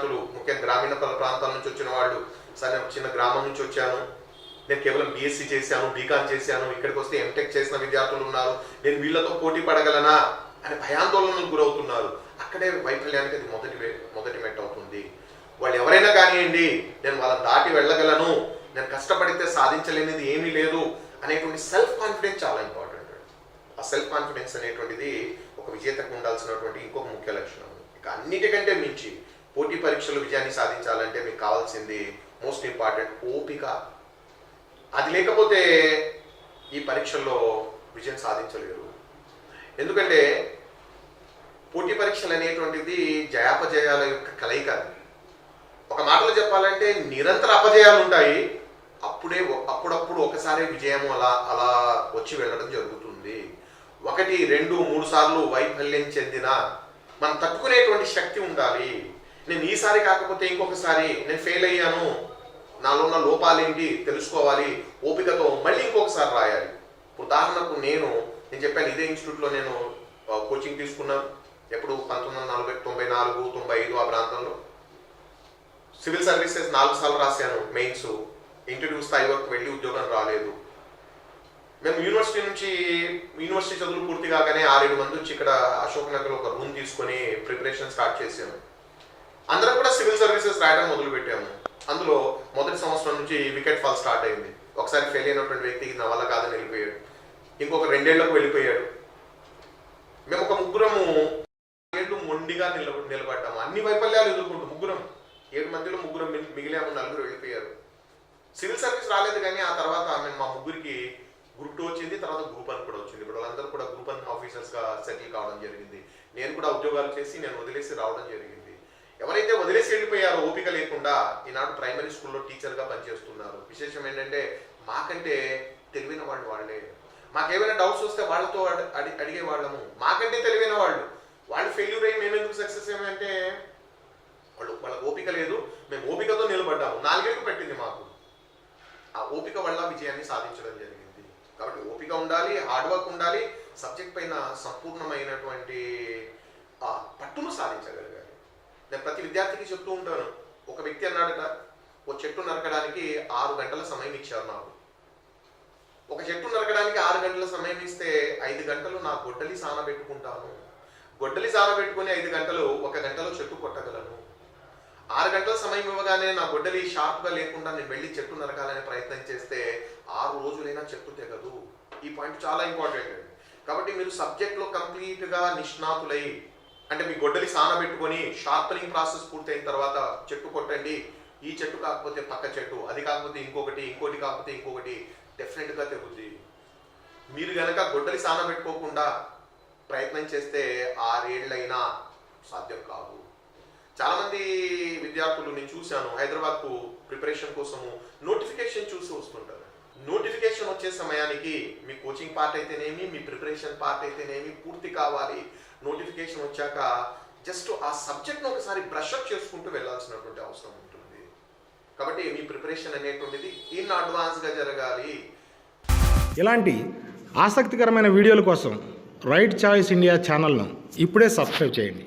విద్యార్థులు ముఖ్యంగా గ్రామీణ ప్రాంతాల నుంచి వచ్చిన వాళ్ళు, సరే చిన్న గ్రామం నుంచి వచ్చాను, నేను కేవలం బీఎస్సీ చేశాను, బీకామ్ చేశాను, ఇక్కడికి వస్తే ఎంటెక్ చేసిన విద్యార్థులు ఉన్నారు, నేను వీళ్ళతో పోటీ పడగలనా అని భయాందోళనకు గురవుతున్నారు. అక్కడే వైఫల్యానికి అది మొదటి మెట్టు అవుతుంది. వాళ్ళు ఎవరైనా కానివ్వండి, నేను వాళ్ళని దాటి వెళ్ళగలను, నేను కష్టపడితే సాధించలేనిది ఏమీ లేదు అనేటువంటి సెల్ఫ్ కాన్ఫిడెన్స్ చాలా ఇంపార్టెంట్. ఆ సెల్ఫ్ కాన్ఫిడెన్స్ అనేటువంటిది ఒక విజేతకు ఉండాల్సినటువంటి ఇంకొక ముఖ్య లక్షణం. ఇక అన్నిటికంటే మించి పోటీ పరీక్షలు విజయాన్ని సాధించాలంటే మీకు కావాల్సింది మోస్ట్ ఇంపార్టెంట్ ఓపిక. అది లేకపోతే ఈ పరీక్షల్లో విజయం సాధించలేరు. ఎందుకంటే పోటీ పరీక్షలు అనేటువంటిది జయాపజయాల యొక్క కలయిక. ఒక మాటలో చెప్పాలంటే నిరంతర అపజయాలు ఉంటాయి, అప్పుడప్పుడు ఒకసారి విజయం అలా వచ్చి వెళ్ళడం జరుగుతుంది. 1, 2, 3 సార్లు వైఫల్యం చెందిన మనం తట్టుకునేటువంటి శక్తి ఉండాలి. నేను ఈసారి కాకపోతే ఇంకొకసారి నేను ఫెయిల్ అయ్యాను, నాలో ఉన్న లోపాలేంటి తెలుసుకోవాలి, ఓపికతో మళ్ళీ ఇంకొకసారి రాయాలి. ఉదాహరణకు నేను చెప్పాను, ఇదే ఇన్స్టిట్యూట్లో నేను కోచింగ్ తీసుకున్నాను. ఎప్పుడు 1994, 95 ఆ ప్రాంతంలో. సివిల్ సర్వీసెస్ 4 సార్లు రాశాను మెయిన్స్. ఇంటర్వ్యూ స్థాయి వరకు వెళ్ళి ఉద్యోగం రాలేదు. మేము యూనివర్సిటీ చదువులు పూర్తి కాగానే 6-7 మంది వచ్చి ఇక్కడ అశోక్ నగర్ ఒక రూమ్ తీసుకొని ప్రిపరేషన్ స్టార్ట్ చేసాము. అందరం కూడా సివిల్ సర్వీసెస్ రాయడం మొదలు పెట్టాము. అందులో మొదటి సంవత్సరం నుంచి వికెట్ ఫాల్ స్టార్ట్ అయింది. ఒకసారి ఫెయిల్ అయినటువంటి వ్యక్తికి నా వల్ల కాదని వెళ్ళిపోయాడు, ఇంకొక 2 ఏళ్లకు వెళ్ళిపోయాడు. మేము ఒక 3 ఏళ్ళు మొండిగా నిలబడ్డాము. అన్ని వైఫల్యాలు ఎదుర్కొంటూ 7 మందిలో 3 మిగిలాము, 4 వెళ్ళిపోయారు. సివిల్ సర్వీస్ రాలేదు, కానీ ఆ తర్వాత మా 3కి గ్రూప్ 2 వచ్చింది, తర్వాత గ్రూప్ 1 కూడా వచ్చింది. ఇప్పుడు వాళ్ళందరూ కూడా గ్రూప్ 1 ఆఫీసర్స్గా సెటిల్ కావడం జరిగింది. నేను కూడా ఉద్యోగాలు చేసి నేను వదిలేసి రావడం జరిగింది. ఎవరైతే వదిలేసి వెళ్ళిపోయారో ఓపిక లేకుండా ఈనాడు ప్రైమరీ స్కూల్లో టీచర్గా పనిచేస్తున్నారు. విశేషం ఏంటంటే మాకంటే తెలివైన వాళ్ళే. మాకేమైనా డౌట్స్ వస్తే వాళ్ళతో అడిగే వాళ్ళము. మాకంటే తెలివైన వాళ్ళు ఫెయిల్యూర్ అయ్యి మేము ఎందుకు సక్సెస్ ఏమంటే వాళ్ళకి ఓపిక లేదు, మేము ఓపికతో నిలబడ్డాము. 4 ఏళ్ళు పెట్టింది మాకు. ఆ ఓపిక వల్ల విజయాన్ని సాధించడం జరిగింది. కాబట్టి ఓపిక ఉండాలి, హార్డ్ వర్క్ ఉండాలి, సబ్జెక్ట్ పైన సంపూర్ణమైనటువంటి పట్టును సాధించగలగాలి. నేను ప్రతి విద్యార్థికి చెప్తూ ఉంటాను, ఒక వ్యక్తి అన్నాడట, ఒక చెట్టు నరకడానికి 6 గంటల సమయం ఇచ్చారు నాకు. ఒక చెట్టు నరకడానికి 6 గంటల సమయం ఇస్తే 5 గంటలు నా గొడ్డలి సానబెట్టుకుంటాను. గొడ్డలి సానబెట్టుకుని 5 గంటలు 1 గంటలో చెట్టు కొట్టగలను. 6 గంటల సమయం ఇవ్వగానే నా గొడ్డలి షార్ప్గా లేకుండా నేను వెళ్ళి చెట్టు నరకాలనే ప్రయత్నం చేస్తే 6 రోజులైనా చెట్టు తెగదు. ఈ పాయింట్ చాలా ఇంపార్టెంట్ అండి. కాబట్టి మీరు సబ్జెక్ట్లో కంప్లీట్గా నిష్ణాతులై, అంటే మీ గొడ్డలి సానబెట్టుకొని షార్పనింగ్ ప్రాసెస్ పూర్తయిన తర్వాత చెట్టు కొట్టండి. ఈ చెట్టు కాకపోతే పక్క చెట్టు, అది కాకపోతే ఇంకోటి కాకపోతే ఇంకొకటి డెఫినెట్గా తెగుద్ది. మీరు కనుక గొడ్డలి సానబెట్టుకోకుండా ప్రయత్నం చేస్తే 6 ఏళ్ళైనా సాధ్యం కాదు. చాలామంది విద్యార్థులు నేను చూశాను, హైదరాబాద్కు ప్రిపరేషన్ కోసము నోటిఫికేషన్ చూసి వస్తుంటారు. నోటిఫికేషన్ వచ్చే సమయానికి మీ కోచింగ్ పార్ట్ అయితేనేమి, మీ ప్రిపరేషన్ పార్ట్ అయితేనేమి పూర్తి కావాలి. నోటిఫికేషన్ వచ్చాక జస్ట్ ఆ సబ్జెక్ట్ను ఒకసారి బ్రష్అప్ చేసుకుంటూ వెళ్ళాల్సినటువంటి అవసరం ఉంటుంది. కాబట్టి మీ ప్రిపరేషన్ అనేటువంటిది ఇన్ అడ్వాన్స్గా జరగాలి. ఇలాంటి ఆసక్తికరమైన వీడియోల కోసం రైట్ చాయిస్ ఇండియా ఛానల్ను ఇప్పుడే సబ్స్క్రైబ్ చేయండి.